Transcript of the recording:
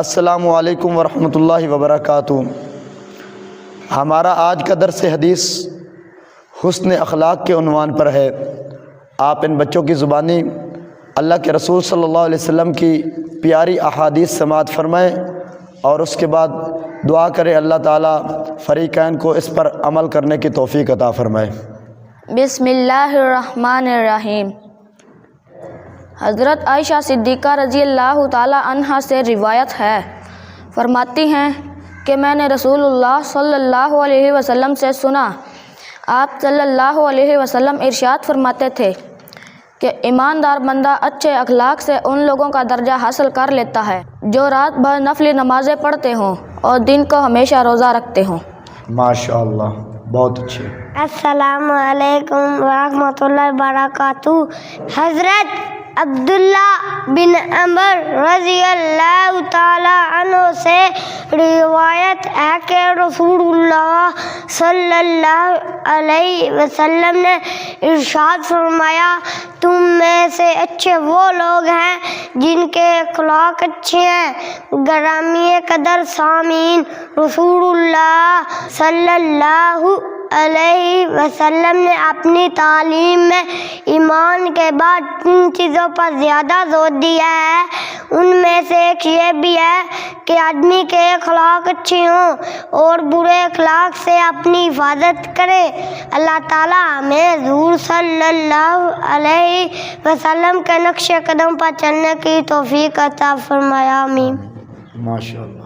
السلام علیکم ورحمۃ اللہ وبرکاتہ۔ ہمارا آج کا درس حدیث حسن اخلاق کے عنوان پر ہے۔ آپ ان بچوں کی زبانی اللہ کے رسول صلی اللہ علیہ وسلم کی پیاری احادیث سماعت فرمائیں اور اس کے بعد دعا کریں اللہ تعالیٰ فریقین کو اس پر عمل کرنے کی توفیق عطا فرمائے۔ بسم اللہ الرحمن الرحیم۔ حضرت عائشہ صدیقہ رضی اللہ تعالی عنہا سے روایت ہے، فرماتی ہیں کہ میں نے رسول اللہ صلی اللہ علیہ وسلم سے سنا، آپ صلی اللہ علیہ وسلم ارشاد فرماتے تھے کہ ایماندار بندہ اچھے اخلاق سے ان لوگوں کا درجہ حاصل کر لیتا ہے جو رات بھر نفلی نمازیں پڑھتے ہوں اور دن کو ہمیشہ روزہ رکھتے ہوں۔ ماشاء اللہ، بہت اچھے۔ السلام علیکم ورحمۃ اللہ وبرکاتہ۔ حضرت عبداللہ بن عمر رضی اللہ تعالی عنہ سے روایت ہے کہ رسول اللہ صلی اللہ علیہ وسلم نے ارشاد فرمایا، تم میں سے اچھے وہ لوگ ہیں جن کے اخلاق اچھے ہیں۔ گرامی قدر سامعین، رسول اللہ صلی اللہ علیہ وسلم نے اپنی تعلیم میں ایمان کے بعد تین چیزوں پر زیادہ زور دیا ہے۔ ان میں سے ایک یہ بھی ہے کہ آدمی کے اخلاق اچھے ہوں اور برے اخلاق سے اپنی حفاظت کرے۔ اللہ تعالیٰ ہمیں حضور صلی اللہ علیہ وسلم کے نقش قدم پر چلنے کی توفیق عطا فرمائے، آمین۔ ماشاء اللہ۔